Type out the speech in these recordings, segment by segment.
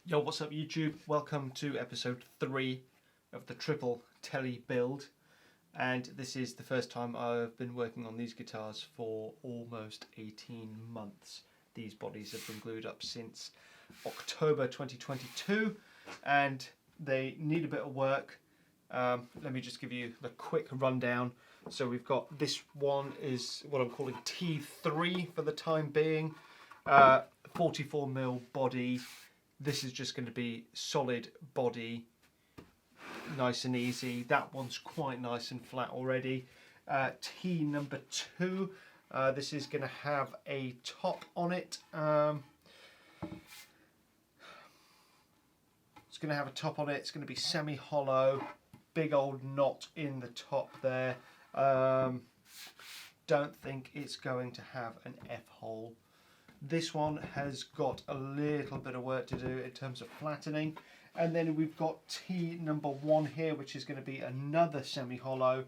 Yo, what's up YouTube? Welcome to episode 3 of the triple telly build, and this is the first time I've been working on these guitars for almost 18 months. These bodies have been glued up since October 2022 and they need a bit of work. Let me just give you the quick rundown. So we've got this one is what I'm calling T3 for the time being, 44mm body. This is just going to be solid body, nice and easy. That one's quite nice and flat already. T number 2, this is going to have a top on it. It's going to have a top on it. It's going to be semi-hollow, big old knot in the top there. Don't think it's going to have an F-hole. This one has got a little bit of work to do in terms of flattening. And then we've got T number 1 here, which is going to be another semi-hollow.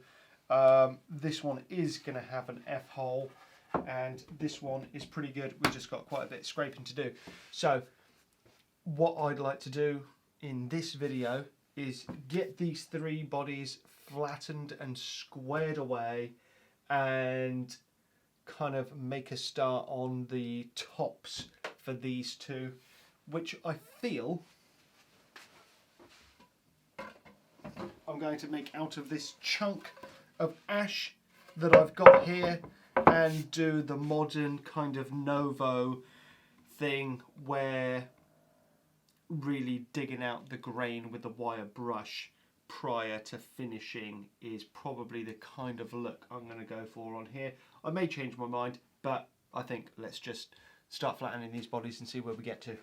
This one is going to have an F-hole, and this one is pretty good. We've just got quite a bit of scraping to do. So what I'd like to do in this video is get these 3 bodies flattened and squared away and kind of make a start on the tops for these 2, which I feel I'm going to make out of this chunk of ash that I've got here, and do the modern kind of Novo thing where really digging out the grain with the wire brush prior to finishing is probably the kind of look I'm going to go for on here. I may change my mind, but I think let's just start flattening these bodies and see where we get to.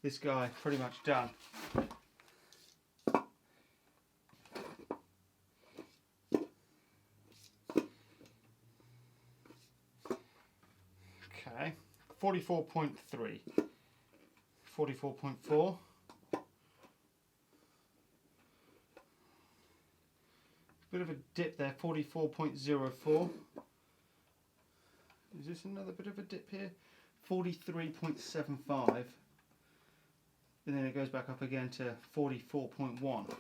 This guy pretty much done. Okay, 44.3, 44.4. Bit of a dip there, 44.04. Is this another bit of a dip here? 43.75. And then it goes back up again to 44.1.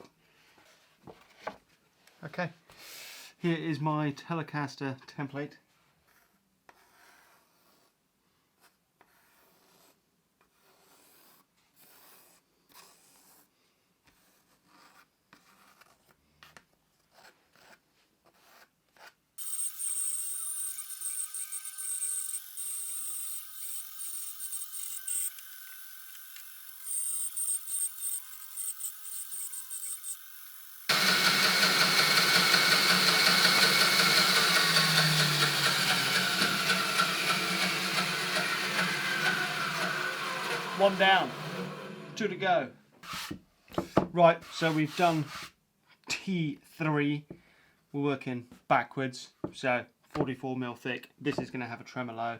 Okay, here is my Telecaster template. One down, two to go. Right, so we've done T3. We're working backwards, so 44mm thick. This is going to have a tremolo.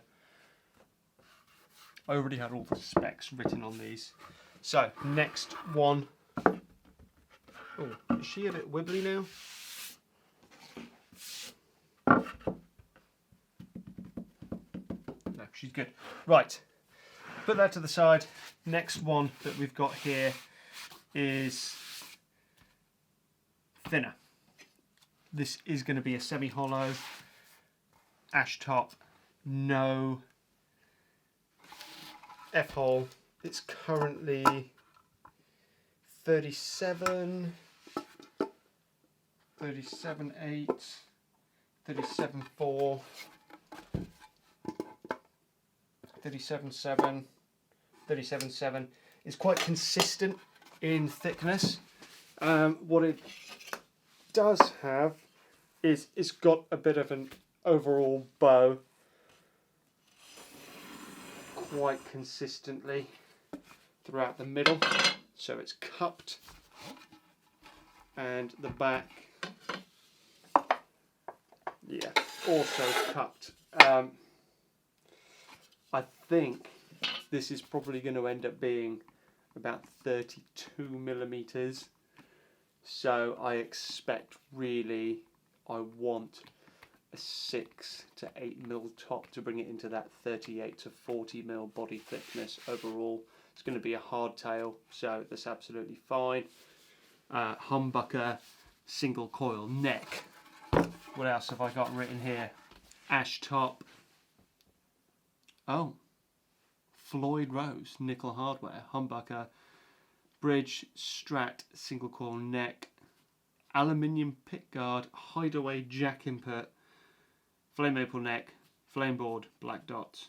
I already had all the specs written on these. So, next one. Oh, is she a bit wibbly now? No, she's good. Right, put that to the side. Next one that we've got here is thinner. This is going to be a semi-hollow ash top, no F-hole. It's currently 37, 37.8, 37.4, 37.7, 37.7. It's quite consistent in thickness. What it does have is it's got a bit of an overall bow quite consistently throughout the middle, so it's cupped, and the back, yeah, also cupped. I think this is probably going to end up being about 32mm, so I expect, really, I want a 6 to 8mm top to bring it into that 38 to 40mm body thickness overall. It's going to be a hardtail, so that's absolutely fine. Humbucker, single coil neck. What else have I got written here? Ash top. Oh, Floyd Rose, nickel hardware, humbucker, bridge, strat, single coil neck, aluminium pickguard, hideaway jack input, flame maple neck, flame board, black dots.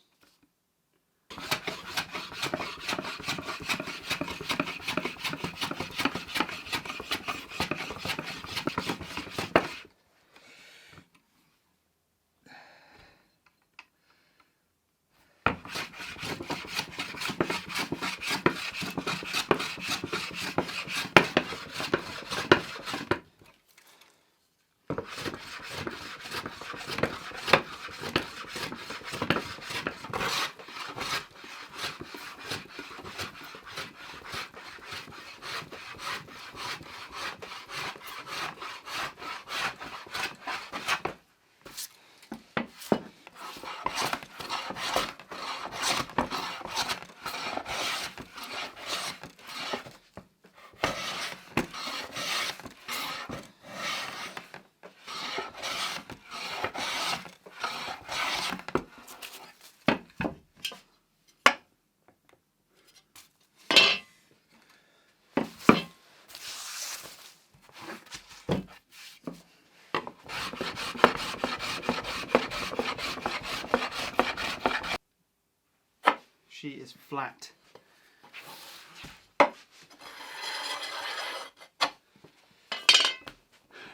She is flat.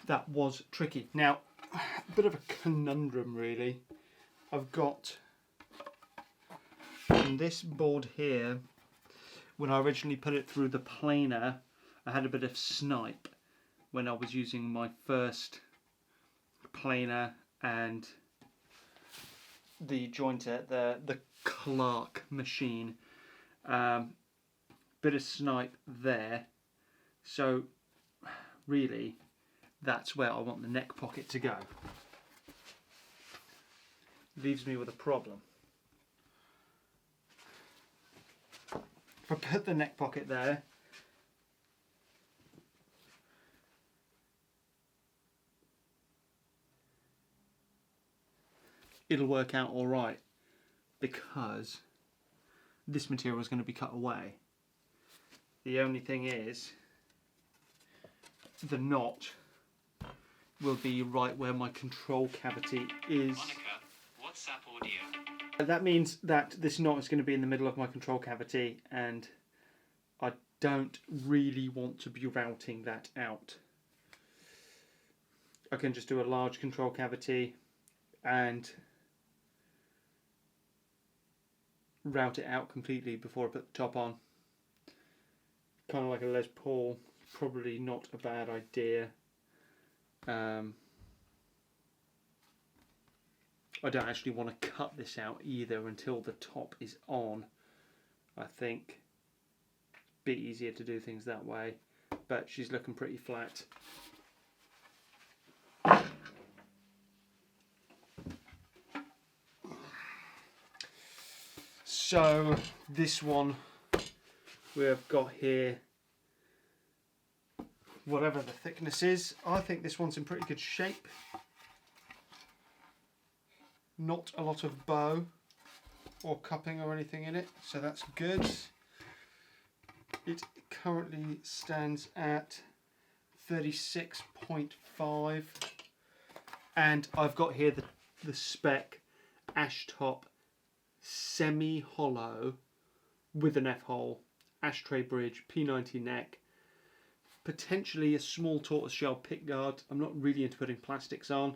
That was tricky. Now, a bit of a conundrum really. I've got on this board here, when I originally put it through the planer, I had a bit of snipe when I was using my first planer and the jointer, the Clark machine. Bit of snipe there, so really that's where I want the neck pocket to go. Leaves me with a problem. If I put the neck pocket there, it'll work out alright, because this material is going to be cut away. The only thing is, the knot will be right where my control cavity is. Monica, WhatsApp audio. That means that this knot is going to be in the middle of my control cavity, and I don't really want to be routing that out. I can just do a large control cavity and route it out completely before I put the top on. Kind of like a Les Paul, probably not a bad idea. I don't actually want to cut this out either until the top is on. I think it's a bit easier to do things that way, but she's looking pretty flat. So this one we have got here, whatever the thickness is, I think this one's in pretty good shape. Not a lot of bow or cupping or anything in it, so that's good. It currently stands at 36.5, and I've got here the spec ash top semi-hollow with an F-hole, ashtray bridge, P90 neck, potentially a small tortoiseshell pickguard. I'm not really into putting plastics on.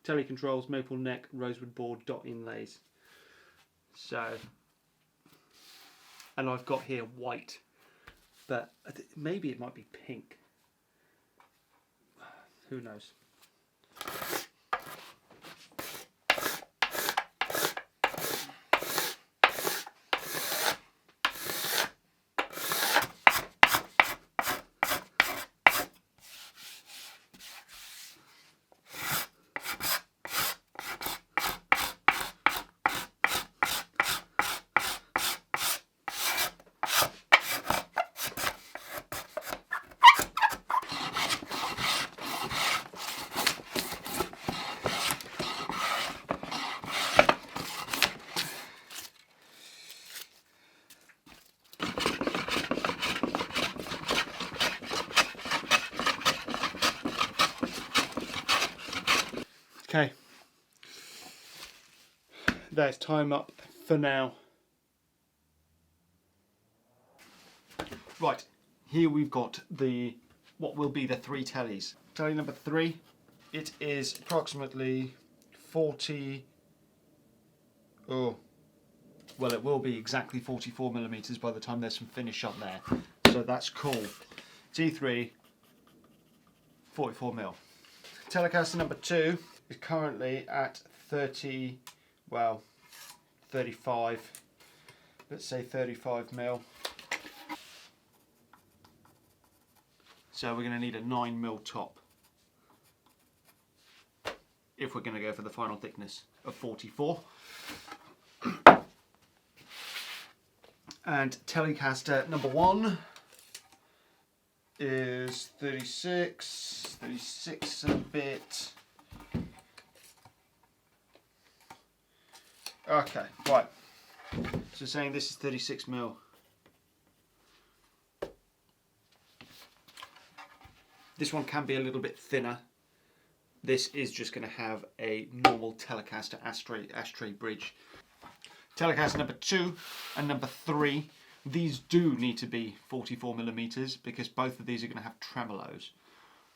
Telecontrols, maple neck, rosewood board, dot inlays. So, and I've got here white, but maybe it might be pink. Who knows? Okay, that's time up for now. Right, here we've got what will be the 3 tellies. Telly number 3, it is approximately 40. Oh, well, it will be exactly 44mm by the time there's some finish on there, so that's cool. T3, 44mm. Telecaster number 2 is currently at 35, let's say 35mm. So we're going to need a 9mm top if we're going to go for the final thickness of 44. And Telecaster number 1 is 36 and a bit. Okay, right. So saying this is 36mm. This one can be a little bit thinner. This is just going to have a normal Telecaster ashtray bridge. Telecaster number 2 and number 3, these do need to be 44mm because both of these are going to have tremolos.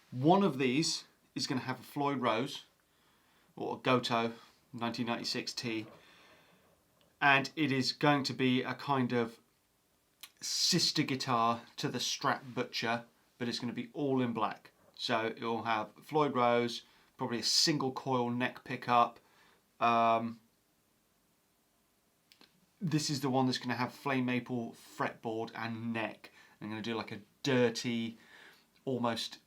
One of these is going to have a Floyd Rose or a Goto 1996T, and it is going to be a kind of sister guitar to the Strat Butcher, but it's going to be all in black. So it will have Floyd Rose, probably a single coil neck pickup. This is the one that's going to have flame maple fretboard and neck. I'm going to do like a dirty, almost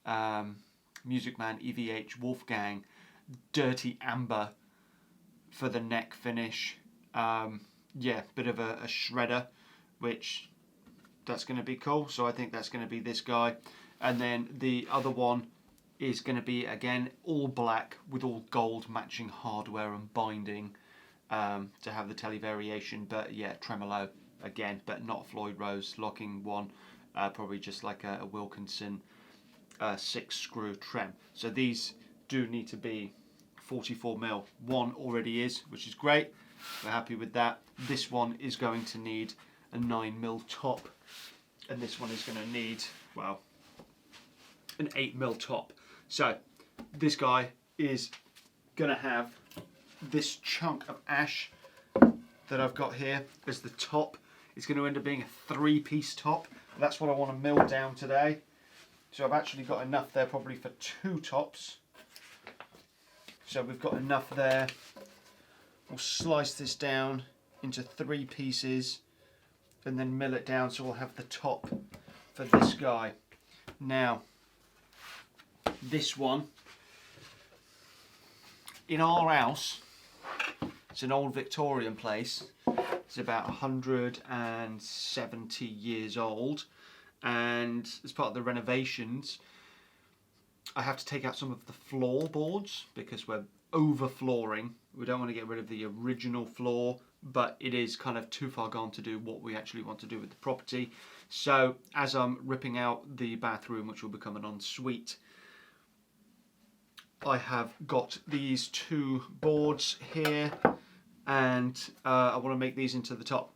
Music Man EVH Wolfgang, dirty amber for the neck finish. Yeah, bit of a shredder, which that's going to be cool. So I think that's going to be this guy. And then the other one is going to be, again, all black with all gold matching hardware and binding to have the telly variation. But yeah, tremolo again, but not Floyd Rose locking one. Probably just like a Wilkinson 6-screw trem. So these do need to be 44mm. One already is, which is great. We're happy with that. This one is going to need a 9mm top, and this one is going to need, well, an 8mm top. So this guy is going to have this chunk of ash that I've got here as the top. It's going to end up being a 3-piece top. That's what I want to mill down today. So I've actually got enough there probably for 2 tops. So we've got enough there. We'll slice this down into 3 pieces and then mill it down so we'll have the top for this guy. Now, this one, in our house, it's an old Victorian place. It's about 170 years old, and as part of the renovations I have to take out some of the floorboards because we're over flooring. We don't want to get rid of the original floor, but it is kind of too far gone to do what we actually want to do with the property. So as I'm ripping out the bathroom, which will become an ensuite, I have got these 2 boards here, and I want to make these into the top.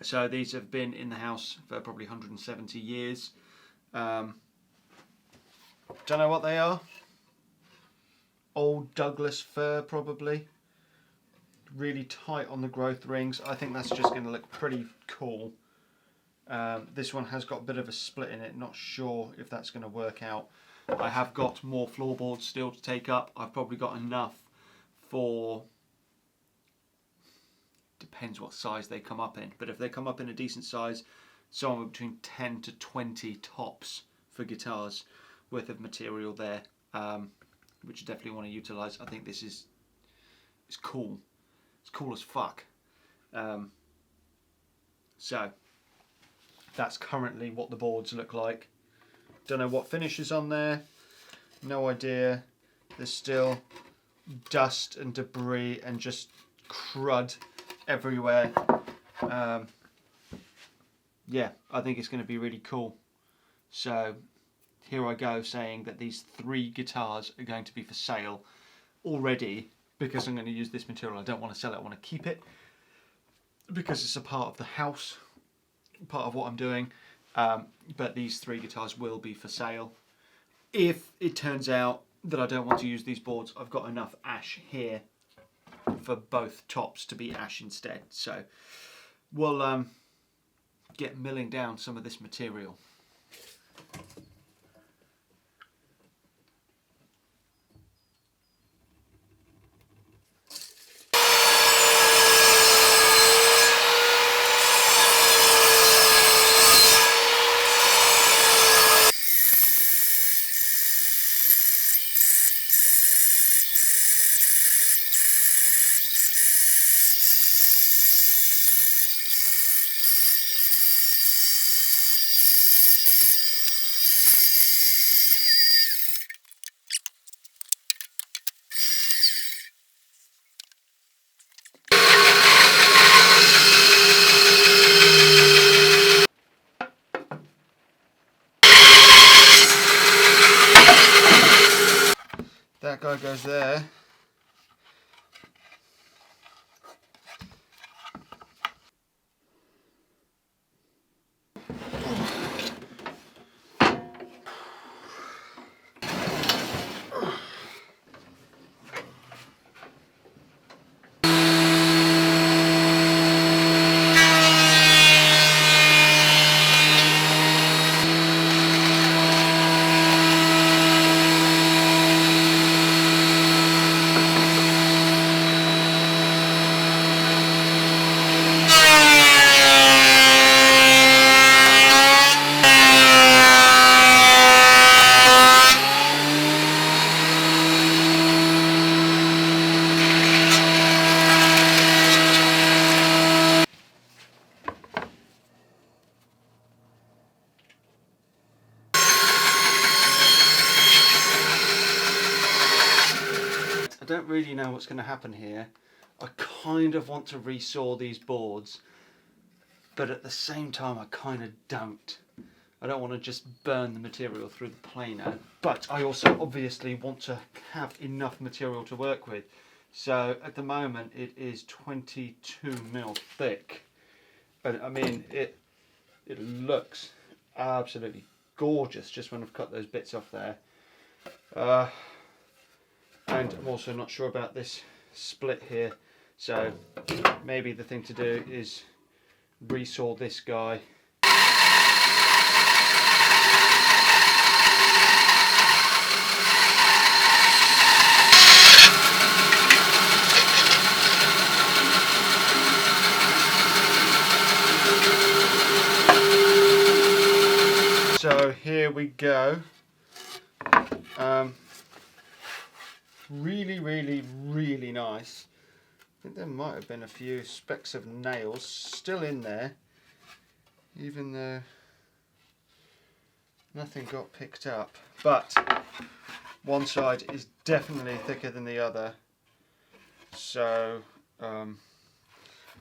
So these have been in the house for probably 170 years. Don't know what they are. Old Douglas fir probably. Really tight on the growth rings. I think that's just going to look pretty cool. This one has got a bit of a split in it. Not sure if that's going to work out. I have got more floorboards still to take up. I've probably got enough for... depends what size they come up in. But if they come up in a decent size, somewhere between 10 to 20 tops for guitars worth of material there, which I definitely want to utilise. I think this is cool. It's cool as fuck. So that's currently what the boards look like. Don't know what finish is on there. No idea. There's still dust and debris and just crud everywhere. Yeah, I think it's going to be really cool. So here I go saying that these 3 guitars are going to be for sale already, because I'm going to use this material. I don't want to sell it, I want to keep it because it's a part of the house, part of what I'm doing. But these 3 guitars will be for sale. If it turns out that I don't want to use these boards, I've got enough ash here for both tops to be ash instead. So we'll get milling down some of this material. That guy goes there. I don't really know what's going to happen here. I kind of want to resaw these boards, but at the same time I kind of don't. I don't want to just burn the material through the planer, but I also obviously want to have enough material to work with. So at the moment it is 22mm thick, and I mean it looks absolutely gorgeous just when I've cut those bits off there. And I'm also not sure about this split here. So maybe the thing to do is resaw this guy. So here we go. Really, really, really nice. I think there might have been a few specks of nails still in there, even though nothing got picked up. But one side is definitely thicker than the other. So, yeah,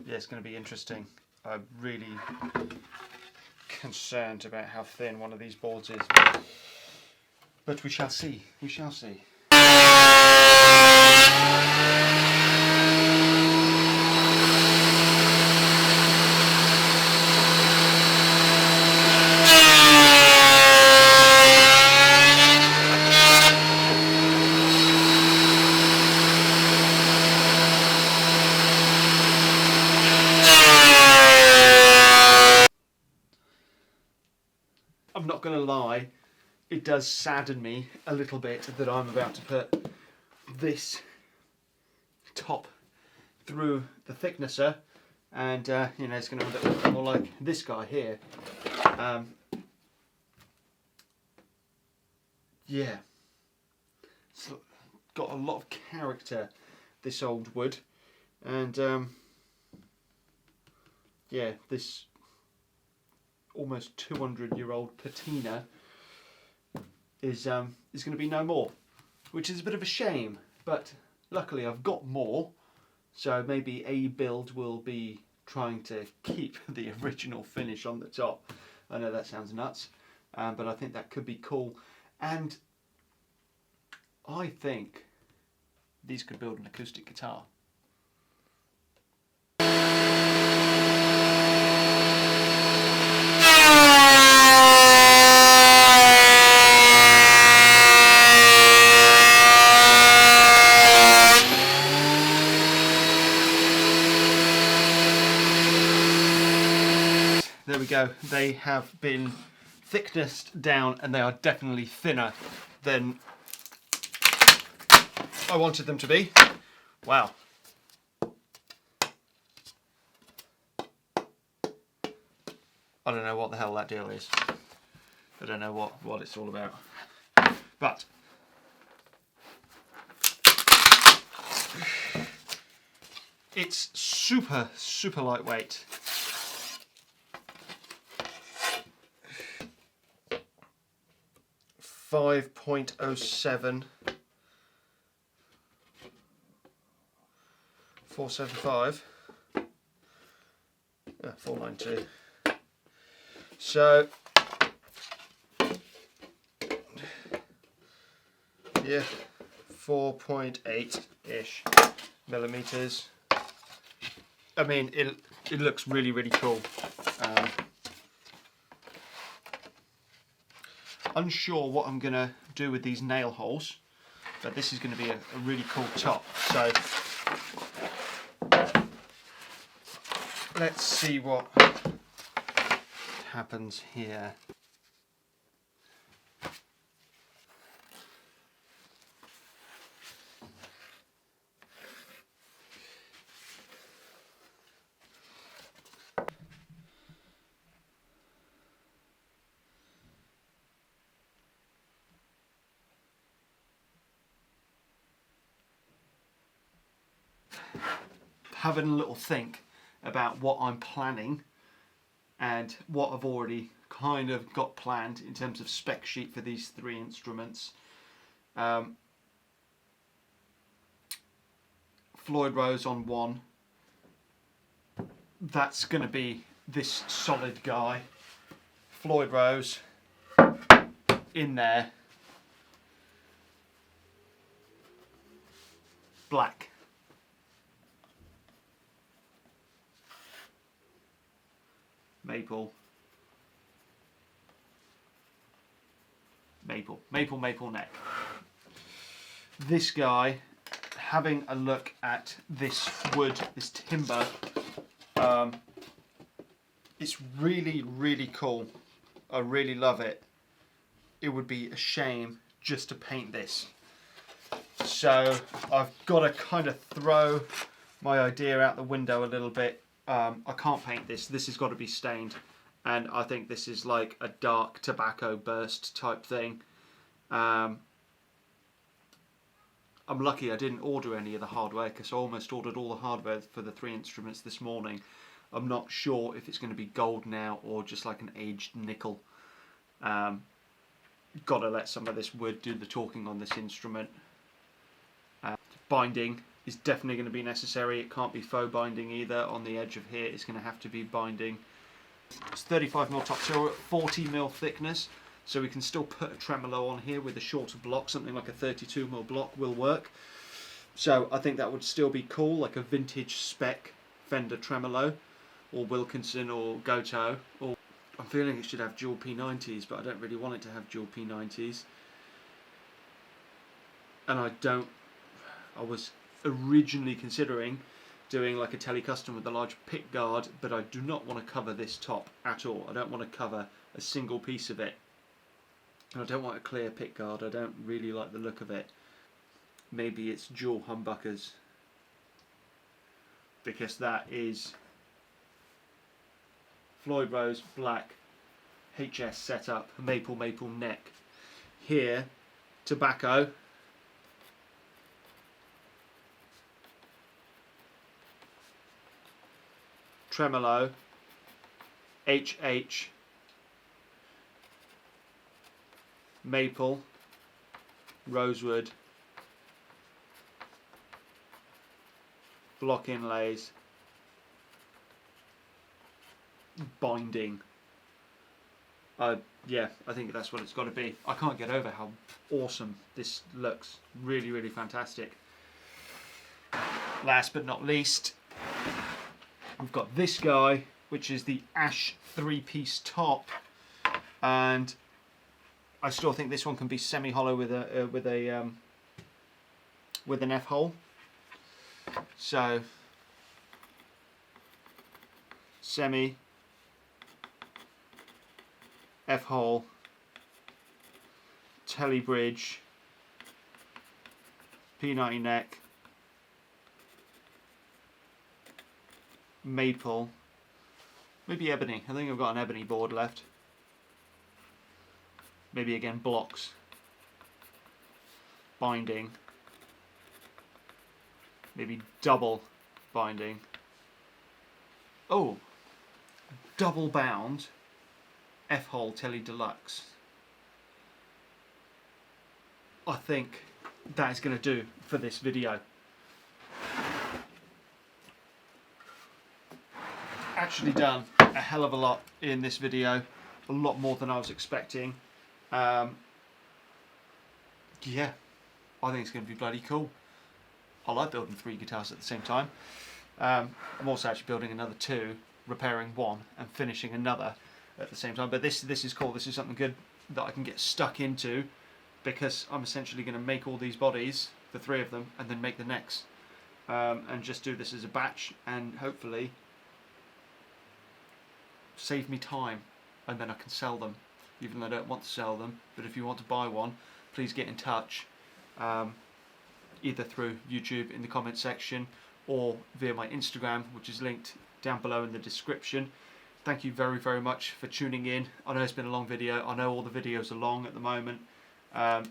it's going to be interesting. I'm really concerned about how thin one of these boards is. But we shall see. We shall see. I'm not going to lie, it does sadden me a little bit that I'm about to put this top through the thicknesser, and you know, it's going to look more like this guy here. Yeah, it's got a lot of character, this old wood, and yeah, this almost 200-year-old patina is going to be no more, which is a bit of a shame. But luckily, I've got more, so maybe a build will be trying to keep the original finish on the top. I know that sounds nuts, but I think that could be cool, and I think these could build an acoustic guitar. There we go, they have been thicknessed down, and they are definitely thinner than I wanted them to be. Wow. I don't know what the hell that deal is. I don't know what it's all about. But it's super, super lightweight. .07 475 492. So yeah, 4.8-ish millimeters. I mean, it looks really, really cool. Unsure what I'm going to do with these nail holes, but this is going to be a really cool top. So let's see what happens here. Having a little think about what I'm planning and what I've already kind of got planned in terms of spec sheet for these three instruments. Floyd Rose on one. That's going to be this solid guy. Floyd Rose in there. Black. Maple. Maple. Maple, maple neck. This guy having a look at this wood, this timber, it's really, really cool. I really love it. It would be a shame just to paint this. So I've got to kind of throw my idea out the window a little bit. I can't paint this. This has got to be stained. And I think this is like a dark tobacco burst type thing. I'm lucky I didn't order any of the hardware, because I almost ordered all the hardware for the 3 instruments this morning. I'm not sure if it's going to be gold now or just like an aged nickel. Got to let some of this wood do the talking on this instrument. Binding is definitely going to be necessary. It can't be faux binding either. On the edge of here it's going to have to be binding. It's 35mm top, so we're at 40mm thickness, so we can still put a tremolo on here with a shorter block. Something like a 32mm block will work. So I think that would still be cool, like a vintage spec Fender tremolo, or Wilkinson or Goto. Or I'm feeling it should have dual P90s, but I don't really want it to have dual P90s. And I was originally considering doing like a Telecaster with a large pick guard, but I do not want to cover this top at all. I don't want to cover a single piece of it. And I don't want a clear pick guard. I don't really like the look of it. Maybe it's dual humbuckers, because that is Floyd Rose black HS setup, maple neck. Here, tobacco. Tremolo, HH, maple, rosewood, block inlays, binding. Yeah, I think that's what it's got to be. I can't get over how awesome this looks. Really, really fantastic. Last but not least, we've got this guy, which is the Ash 3-piece top, and I still think this one can be semi-hollow with an F hole. So semi, F hole, telly bridge, P90 neck, maple, maybe ebony. I think I've got an ebony board left. Maybe again blocks, binding, maybe double binding. Oh, double bound F-hole Telly Deluxe. I think that is going to do for this video. Actually done a hell of a lot in this video, a lot more than I was expecting. Yeah, I think it's going to be bloody cool. I like building 3 guitars at the same time. I'm also actually building another 2, repairing one and finishing another at the same time. But this is cool. This is something good that I can get stuck into, because I'm essentially going to make all these bodies, the 3 of them, and then make the necks, and just do this as a batch, and hopefully save me time, and then I can sell them, even though I don't want to sell them. But if you want to buy one, please get in touch, either through YouTube in the comment section or via my Instagram, which is linked down below in the description. Thank you very, very much for tuning in. I know it's been a long video. I know all the videos are long at the moment.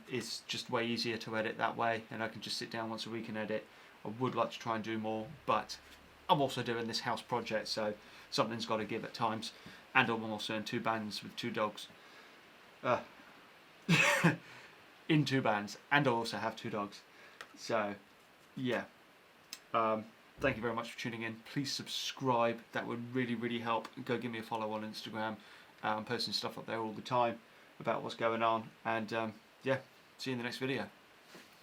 It's just way easier to edit that way, and I can just sit down once a week and edit. I would like to try and do more, but I'm also doing this house project, so something's got to give at times. And I'm also in 2 bands with 2 dogs. In 2 bands, and I also have 2 dogs. So, yeah. Thank you very much for tuning in. Please subscribe. That would really, really help. Go give me a follow on Instagram. I'm posting stuff up there all the time about what's going on. And yeah, see you in the next video.